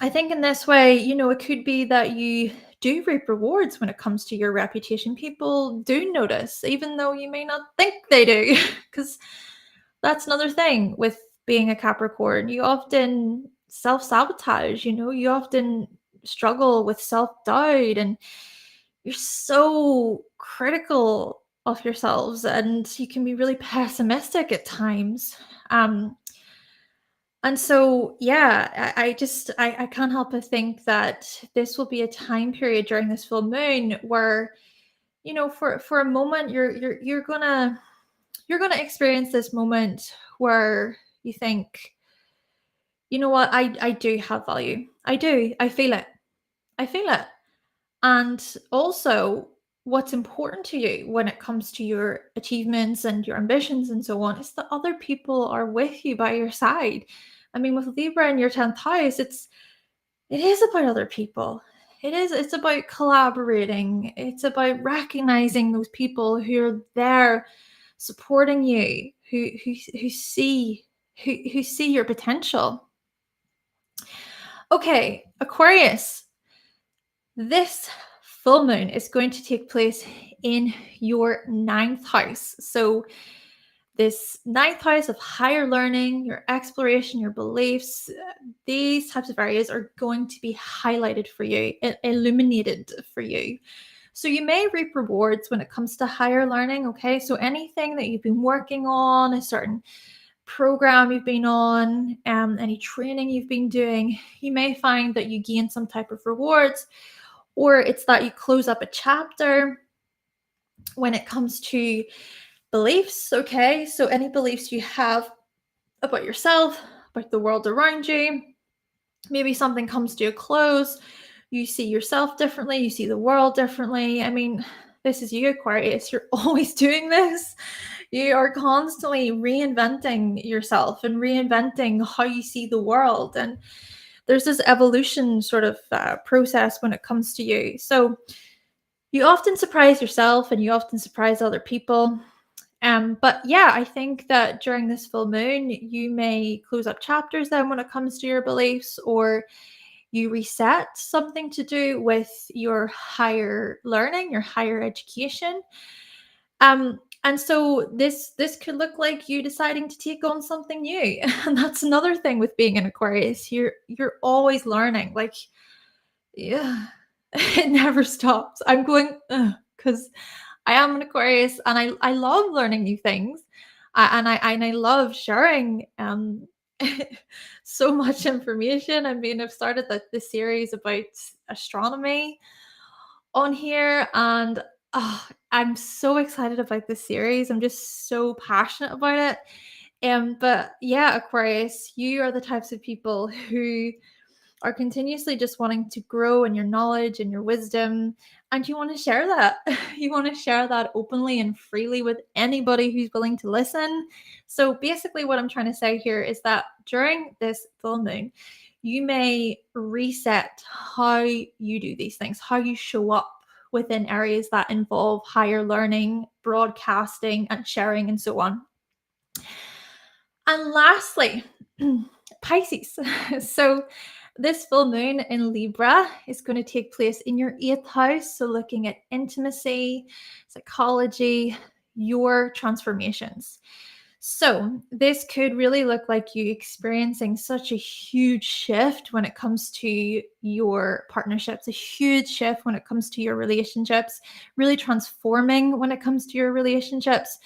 I think in this way, you know, it could be that you do reap rewards when it comes to your reputation. People do notice, even though you may not think they do, because that's another thing with being a Capricorn. You often self-sabotage, you know, you often struggle with self-doubt and you're so critical of yourselves and you can be really pessimistic at times. And so, yeah, I can't help but think that this will be a time period during this full moon where, you know, for a moment you're gonna experience this moment where you think, you know what, I do have value. I do. I feel it. I feel it. And also, what's important to you when it comes to your achievements and your ambitions and so on is that other people are with you by your side. I mean, with Libra in your 10th house, it is about other people. It is. It's about collaborating. It's about recognizing those people who are there supporting you, who see who see your potential. Okay, Aquarius, this full moon is going to take place in your ninth house. So this ninth house of higher learning, your exploration, your beliefs, these types of areas are going to be highlighted for you, illuminated for you. So you may reap rewards when it comes to higher learning. Okay, so anything that you've been working on, a certain program you've been on, any training you've been doing, you may find that you gain some type of rewards, or it's that you close up a chapter when it comes to beliefs. Okay, so any beliefs you have about yourself, about the world around you, maybe something comes to a close, you see yourself differently, you see the world differently. I mean, this is you, Aquarius. You're always doing this. You are constantly reinventing yourself and reinventing how you see the world. And there's this evolution sort of process when it comes to you. So you often surprise yourself and you often surprise other people. But yeah, I think that during this full moon, you may close up chapters then when it comes to your beliefs, or you reset something to do with your higher learning, your higher education. And so this could look like you deciding to take on something new. And that's another thing with being an Aquarius. You're always learning. Like, yeah, it never stops. I'm going because I am an Aquarius and I love learning new things. And I love sharing so much information. I mean, I've started the series about astronomy on here, and I'm so excited about this series. I'm just so passionate about it. But yeah, Aquarius, you are the types of people who are continuously just wanting to grow in your knowledge and your wisdom, and you want to share that. You want to share that openly and freely with anybody who's willing to listen. So basically what I'm trying to say here is that during this full moon, you may reset how you do these things, how you show up within areas that involve higher learning, broadcasting, and sharing, and so on. And lastly, Pisces. So this full moon in Libra is going to take place in your 8th house. So looking at intimacy, psychology, your transformations. So this could really look like you experiencing such a huge shift when it comes to your partnerships, a huge shift when it comes to your relationships, really transforming when it comes to your relationships,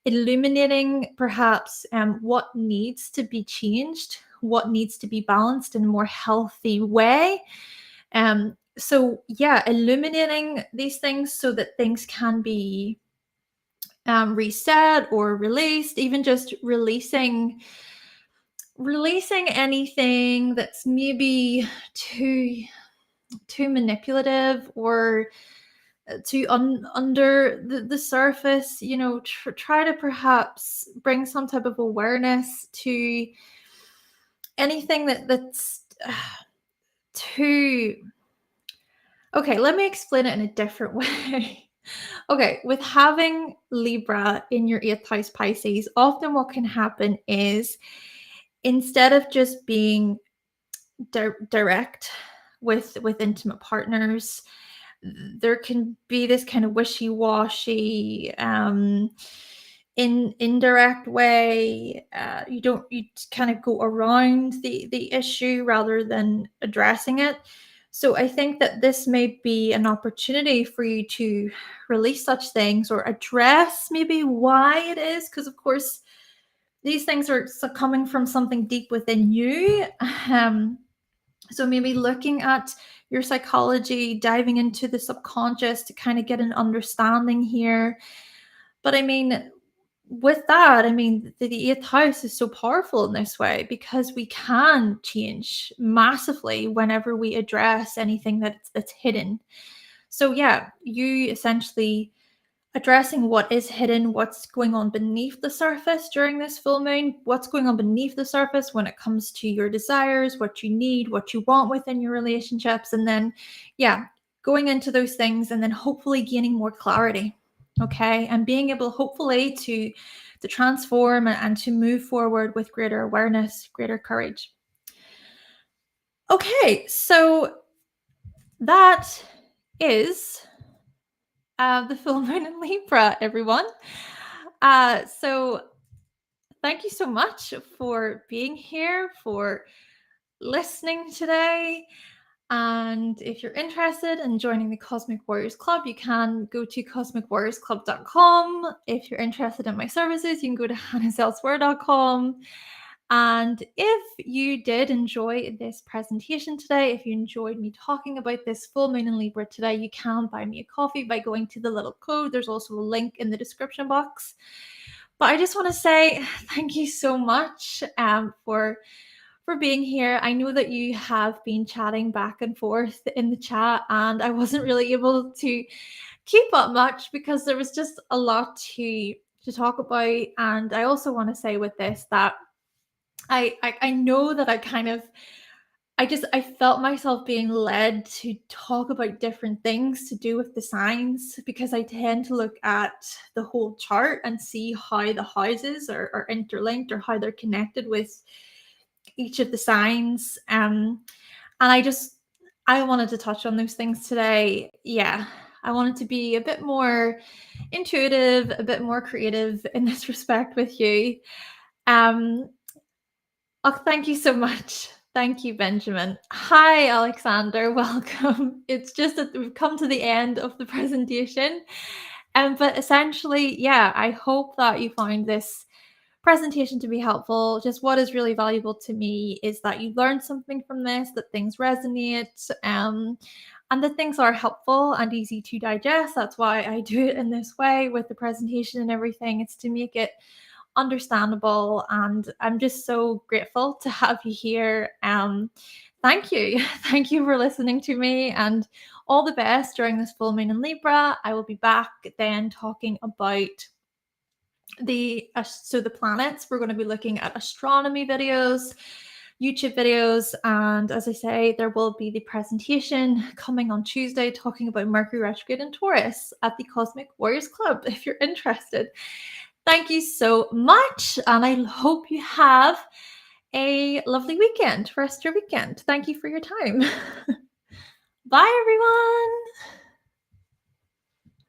illuminating perhaps what needs to be changed, what needs to be balanced in a more healthy way. So yeah, illuminating these things so that things can be reset or released, even just releasing anything that's maybe too manipulative or to under the surface, try to perhaps bring some type of awareness to anything that's too. Okay, let me explain it in a different way. Okay, with having Libra in your 8th house Pisces, often what can happen is instead of just being direct with intimate partners, there can be this kind of wishy-washy in indirect way. You kind of go around the issue rather than addressing it. So I think that this may be an opportunity for you to release such things or address maybe why it is, because of course these things are coming from something deep within you. So maybe looking at your psychology, diving into the subconscious to kind of get an understanding here. But I mean, with that, I mean, the 8th house is so powerful in this way because we can change massively whenever we address anything that's hidden. So yeah, you essentially addressing what is hidden, what's going on beneath the surface during this full moon, what's going on beneath the surface when it comes to your desires, what you need, what you want within your relationships, and then, yeah, going into those things and then hopefully gaining more clarity, okay, and being able hopefully to transform and to move forward with greater awareness, greater courage. Okay, so that is the full moon in Libra, everyone. So thank you so much for being here, for listening today. And if you're interested in joining the Cosmic Warriors Club, you can go to cosmicwarriorsclub.com. If you're interested in my services, you can go to hannahselsewhere.com. And if you did enjoy this presentation today, if you enjoyed me talking about this full moon in Libra today, you can buy me a coffee by going to the little code. There's also a link in the description box. But I just want to say thank you so much for being here. I know that you have been chatting back and forth in the chat, and I wasn't really able to keep up much because there was just a lot to talk about. And I also want to say with this that I know that I felt myself being led to talk about different things to do with the signs, because I tend to look at the whole chart and see how the houses are interlinked or how they're connected with each of the signs. And I wanted to touch on those things today. Yeah, I wanted to be a bit more intuitive, a bit more creative in this respect with you. Oh, thank you so much. Thank you, Benjamin. Hi, Alexander. Welcome. It's just that we've come to the end of the presentation. But essentially, yeah, I hope that you find this presentation to be helpful. Just what is really valuable to me is that you learn something from this, that things resonate, and that things are helpful and easy to digest. That's why I do it in this way with the presentation and everything. It's to make it understandable, and I'm just so grateful to have you here. Thank you. Thank you for listening to me, and all the best during this full moon in Libra. I will be back then talking about the planets. We're going to be looking at astronomy videos, YouTube videos, and as I say, there will be the presentation coming on Tuesday talking about Mercury retrograde in Taurus at the Cosmic Warriors Club if you're interested. Thank you so much, and I hope you have a lovely weekend, rest your weekend. Thank you for your time. Bye, everyone.